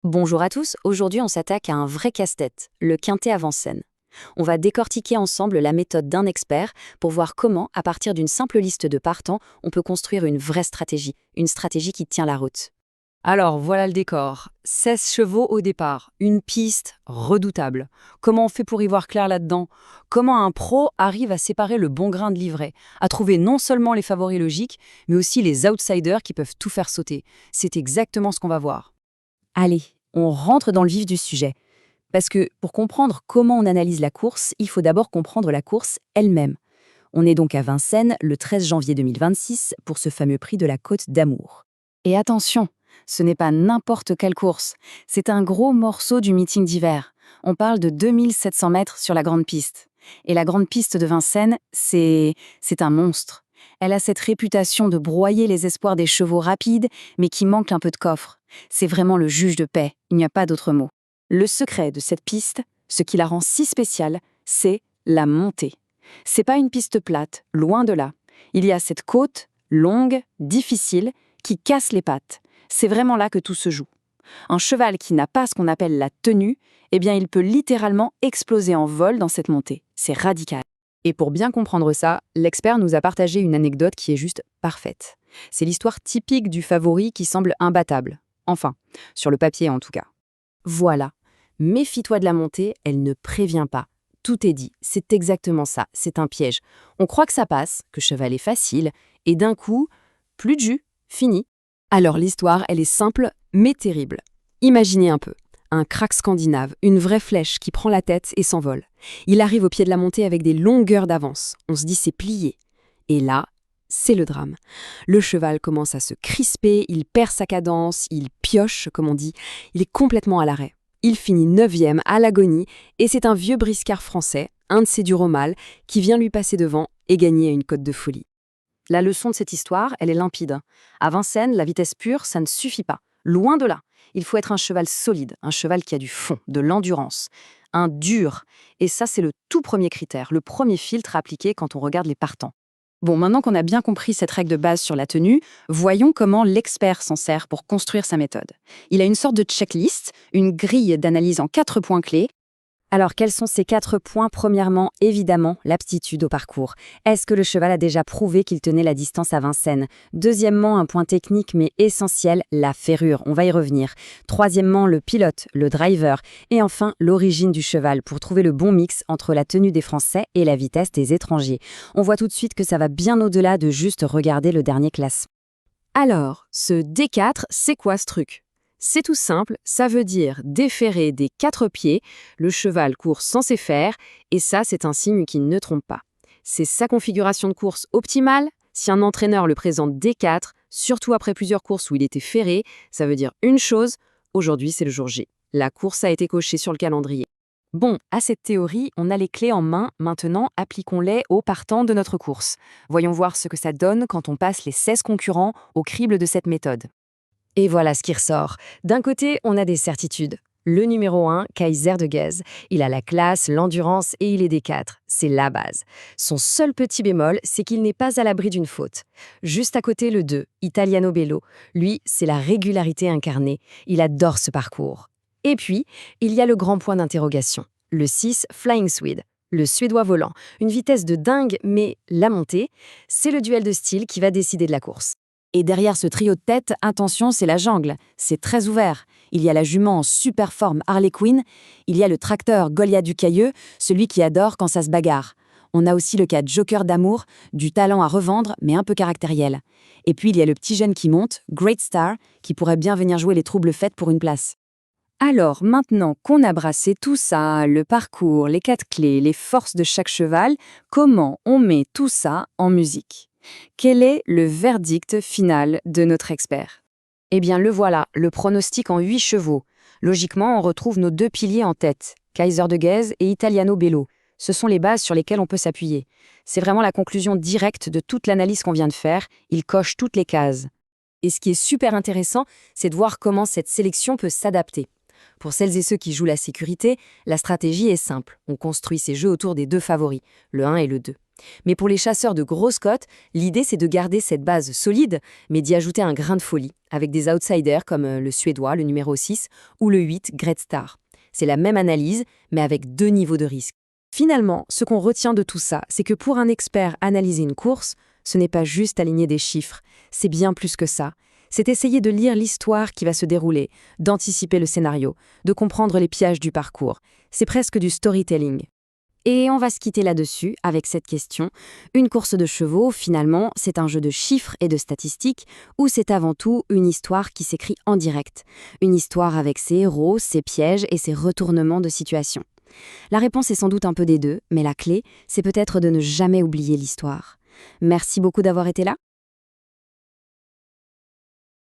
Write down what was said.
Bonjour à tous, aujourd'hui on s'attaque à un vrai casse-tête, le quintet à Vincennes. On va décortiquer ensemble la méthode d'un expert pour voir comment, à partir d'une simple liste de partants, on peut construire une stratégie qui tient la route. Alors, voilà le décor. 16 chevaux au départ, une piste redoutable. Comment on fait pour y voir clair là-dedans? Comment un pro arrive à séparer le bon grain de l'ivraie, à trouver non seulement les favoris logiques, mais aussi les outsiders qui peuvent tout faire sauter? C'est exactement ce qu'on va voir. Allez, on rentre dans le vif du sujet. Parce que pour comprendre comment on analyse la course, il faut d'abord comprendre la course elle-même. On est donc à Vincennes le 13 janvier 2026 pour ce fameux prix de la Côte d'Amour. Et attention, ce n'est pas n'importe quelle course, c'est un gros morceau du meeting d'hiver. On parle de 2700 mètres sur la grande piste. Et la grande piste de Vincennes, c'est un monstre. Elle a cette réputation de broyer les espoirs des chevaux rapides, mais qui manquent un peu de coffre. C'est vraiment le juge de paix, il n'y a pas d'autre mot. Le secret de cette piste, ce qui la rend si spéciale, c'est la montée. C'est pas une piste plate, loin de là. Il y a cette côte, longue, difficile, qui casse les pattes. C'est vraiment là que tout se joue. Un cheval qui n'a pas ce qu'on appelle la tenue, eh bien il peut littéralement exploser en vol dans cette montée. C'est radical. Et pour bien comprendre ça, l'expert nous a partagé une anecdote qui est juste parfaite. C'est l'histoire typique du favori qui semble imbattable. Enfin, sur le papier en tout cas. Voilà. Méfie-toi de la montée, elle ne prévient pas. Tout est dit, c'est exactement ça, c'est un piège. On croit que ça passe, que cheval est facile, et d'un coup, plus de jus, fini. Alors l'histoire, elle est simple, mais terrible. Imaginez un peu. Un crack scandinave, une vraie flèche qui prend la tête et s'envole. Il arrive au pied de la montée avec des longueurs d'avance. On se dit c'est plié. Et là, c'est le drame. Le cheval commence à se crisper, il perd sa cadence, il pioche, comme on dit. Il est complètement à l'arrêt. Il finit 9e à l'agonie et c'est un vieux briscard français, un de ses durs au mal, qui vient lui passer devant et gagner à une cote de folie. La leçon de cette histoire, elle est limpide. À Vincennes, la vitesse pure, ça ne suffit pas. Loin de là. Il faut être un cheval solide, un cheval qui a du fond, de l'endurance, un dur. Et ça, c'est le tout premier critère, le premier filtre à appliquer quand on regarde les partants. Bon, maintenant qu'on a bien compris cette règle de base sur la tenue, voyons comment l'expert s'en sert pour construire sa méthode. Il a une sorte de checklist, une grille d'analyse en 4 points clés. Alors, quels sont ces 4 points? Premièrement, évidemment, l'aptitude au parcours. Est-ce que le cheval a déjà prouvé qu'il tenait la distance à Vincennes? Deuxièmement, un point technique mais essentiel, la ferrure. On va y revenir. Troisièmement, le pilote, le driver. Et enfin, l'origine du cheval pour trouver le bon mix entre la tenue des Français et la vitesse des étrangers. On voit tout de suite que ça va bien au-delà de juste regarder le dernier classement. Alors, ce D4, c'est quoi ce truc? C'est tout simple, ça veut dire déférer des 4 pieds, le cheval court sans ses fers, et ça c'est un signe qui ne trompe pas. C'est sa configuration de course optimale. Si un entraîneur le présente D4, surtout après plusieurs courses où il était ferré, ça veut dire une chose, aujourd'hui c'est le jour J. La course a été cochée sur le calendrier. Bon, à cette théorie, on a les clés en main, maintenant appliquons-les aux partants de notre course. Voyons voir ce que ça donne quand on passe les 16 concurrents au crible de cette méthode. Et voilà ce qui ressort. D'un côté, on a des certitudes. Le numéro 1, Kaiser de Guèze. Il a la classe, l'endurance et il est des 4. C'est la base. Son seul petit bémol, c'est qu'il n'est pas à l'abri d'une faute. Juste à côté, le 2, Italiano Bello. Lui, c'est la régularité incarnée. Il adore ce parcours. Et puis, il y a le grand point d'interrogation. Le 6, Flying Swede. Le Suédois volant. Une vitesse de dingue, mais la montée, c'est le duel de style qui va décider de la course. Et derrière ce trio de tête, attention, c'est la jungle. C'est très ouvert. Il y a la jument en super forme Harley Quinn. Il y a le tracteur Goliath du Cailleux, celui qui adore quand ça se bagarre. On a aussi le cas Joker d'Amour, du talent à revendre, mais un peu caractériel. Et puis il y a le petit jeune qui monte, Great Star, qui pourrait bien venir jouer les troubles fêtes pour une place. Alors, maintenant qu'on a brassé tout ça, le parcours, les 4 clés, les forces de chaque cheval, comment on met tout ça en musique? Quel est le verdict final de notre expert? Eh bien, le voilà, le pronostic en 8 chevaux. Logiquement, on retrouve nos 2 piliers en tête, Kaiser de Guèze et Italiano Bello. Ce sont les bases sur lesquelles on peut s'appuyer. C'est vraiment la conclusion directe de toute l'analyse qu'on vient de faire. Il coche toutes les cases. Et ce qui est super intéressant, c'est de voir comment cette sélection peut s'adapter. Pour celles et ceux qui jouent la sécurité, la stratégie est simple. On construit ces jeux autour des 2 favoris, le 1 et le 2. Mais pour les chasseurs de grosses cotes, l'idée c'est de garder cette base solide, mais d'y ajouter un grain de folie, avec des outsiders comme le Suédois, le numéro 6, ou le 8, Great Star. C'est la même analyse, mais avec 2 niveaux de risque. Finalement, ce qu'on retient de tout ça, c'est que pour un expert, analyser une course, ce n'est pas juste aligner des chiffres, c'est bien plus que ça. C'est essayer de lire l'histoire qui va se dérouler, d'anticiper le scénario, de comprendre les pièges du parcours. C'est presque du storytelling. Et on va se quitter là-dessus avec cette question. Une course de chevaux, finalement, c'est un jeu de chiffres et de statistiques ou c'est avant tout une histoire qui s'écrit en direct? Une histoire avec ses héros, ses pièges et ses retournements de situation. La réponse est sans doute un peu des deux, mais la clé, c'est peut-être de ne jamais oublier l'histoire. Merci beaucoup d'avoir été là.